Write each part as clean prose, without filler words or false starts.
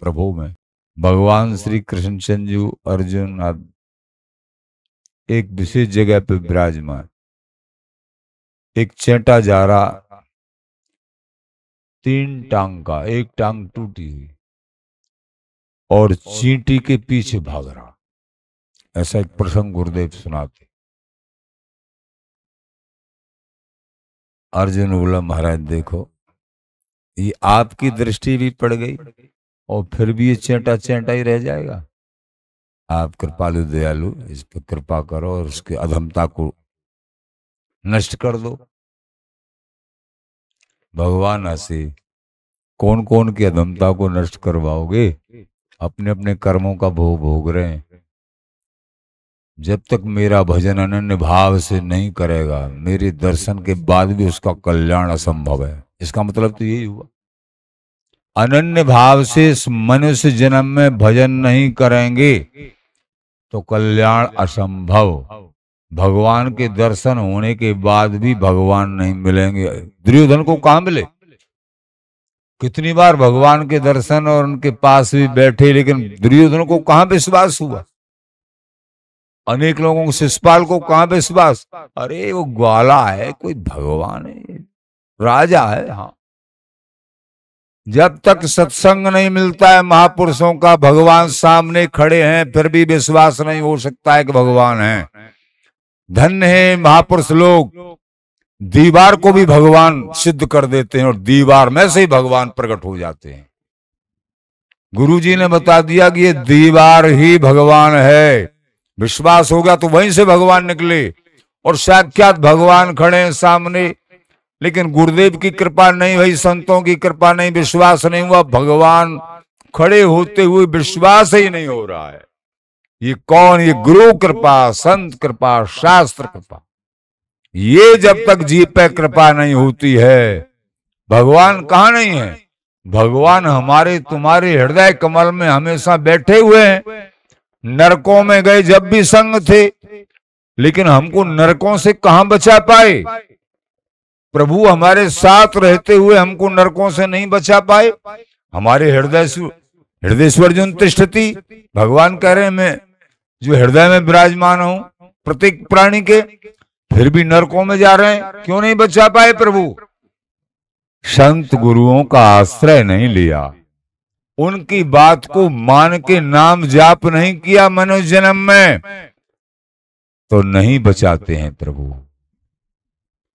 प्रभु में भगवान श्री कृष्ण चंद्र अर्जुन आदि एक विशेष जगह पे विराजमान। एक चेंटा जा रहा 3 टांग का, एक टांग टूटी हुई और चींटी के पीछे भाग रहा। ऐसा एक प्रसंग गुरुदेव सुनाते। अर्जुन बोला महाराज देखो, ये आपकी दृष्टि भी पड़ गई और फिर भी ये चेंटा चेंटा ही रह जाएगा। आप कृपालु दयालु, इस पर कृपा करो और उसकी अधमता को नष्ट कर दो। भगवान हंसे, कौन कौन की अधमता को नष्ट करवाओगे? अपने अपने कर्मों का भोग भोग रहे हैं। जब तक मेरा भजन अनन्य भाव से नहीं करेगा, मेरे दर्शन के बाद भी उसका कल्याण असंभव है। इसका मतलब तो यही हुआ, अनन्य भाव से इस मनुष्य जन्म में भजन नहीं करेंगे तो कल्याण असंभव। भगवान के दर्शन होने के बाद भी भगवान नहीं मिलेंगे। दुर्योधन को कहां मिले? कितनी बार भगवान के दर्शन और उनके पास भी बैठे, लेकिन दुर्योधन को कहां विश्वास हुआ? अनेक लोगों को, शिषपाल को कहां विश्वास? अरे वो ग्वाला है, कोई भगवान है, राजा है। हाँ, जब तक सत्संग नहीं मिलता है महापुरुषों का, भगवान सामने खड़े हैं, फिर भी विश्वास नहीं हो सकता है कि भगवान है। धन्य है महापुरुष लोग, दीवार को भी भगवान सिद्ध कर देते हैं और दीवार में से ही भगवान प्रकट हो जाते हैं। गुरुजी ने बता दिया कि ये दीवार ही भगवान है। विश्वास हो गया तो वहीं से भगवान निकले और साक्षात भगवान खड़े हैं सामने। लेकिन गुरुदेव की कृपा नहीं हुई, संतों की कृपा नहीं, विश्वास नहीं हुआ। भगवान खड़े होते हुए विश्वास ही नहीं हो रहा है। ये कौन? ये गुरु कृपा, संत कृपा, शास्त्र कृपा। ये जब तक जीव पे कृपा नहीं होती है, भगवान कहाँ नहीं है? भगवान हमारे तुम्हारे हृदय कमल में हमेशा बैठे हुए हैं। नरकों में गए जब भी संग थे, लेकिन हमको नरकों से कहां बचा पाए? प्रभु हमारे साथ रहते हुए हमको नरकों से नहीं बचा पाए। हमारे हृदयेश्वर जो तिष्ठति, भगवान कह रहे हैं मैं जो हृदय में विराजमान हूं प्रत्येक प्राणी के, फिर भी नरकों में जा रहे हैं। क्यों नहीं बचा पाए प्रभु? संत गुरुओं का आश्रय नहीं लिया, उनकी बात को मान के नाम जाप नहीं किया मनुष्य जन्म में, तो नहीं बचाते हैं प्रभु।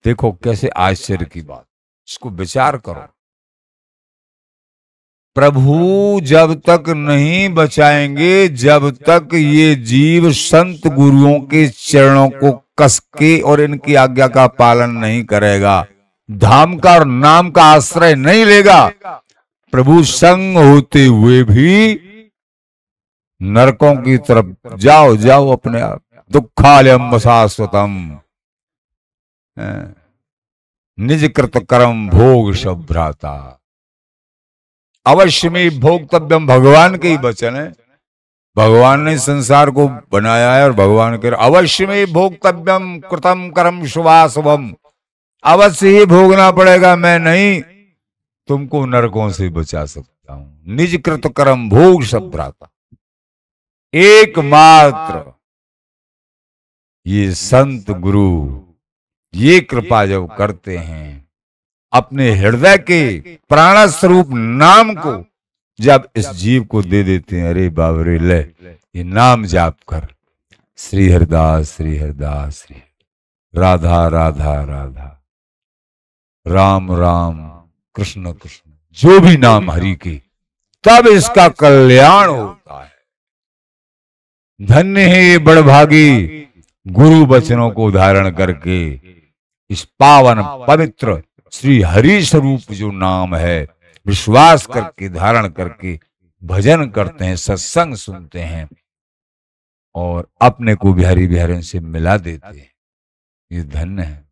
देखो कैसे आश्चर्य की बात, इसको विचार करो। प्रभु जब तक नहीं बचाएंगे, जब तक ये जीव संत गुरुओं के चरणों को कस के और इनकी आज्ञा का पालन नहीं करेगा, धाम का और नाम का आश्रय नहीं लेगा, प्रभु संग होते हुए भी नरकों की तरफ जाओ जाओ अपने आप। दुखालयम शाश्वतम निज कृत कर्म भोग शभ्राता। अवश्य में भोक्तव्यम, भगवान के ही वचन है। भगवान ने संसार को बनाया है और भगवान के अवश्य में भोक्तव्यम कृतम कर्म शुभाशुभम, अवश्य ही भोगना पड़ेगा। मैं नहीं तुमको नरकों से बचा सकता हूं। निज कृत कर्म भोग शभ्राता। एकमात्र ये संत गुरु ये कृपा जब करते हैं, अपने हृदय के प्राण स्वरूप नाम को जब इस जीव को दे देते हैं, अरे बाबरे ले ये नाम जाप कर, श्री हरिदास श्री हरिदास श्री राधा राधा राधा, राम राम कृष्ण कृष्ण, जो भी नाम हरि के, तब इसका कल्याण होता है। धन्य है ये बड़भागी गुरु वचनों को धारण करके इस पावन पवित्र श्री हरि स्वरूप जो नाम है, विश्वास करके धारण करके भजन करते हैं, सत्संग सुनते हैं और अपने को बिहारी बिहारी से मिला देते हैं। ये धन्य है।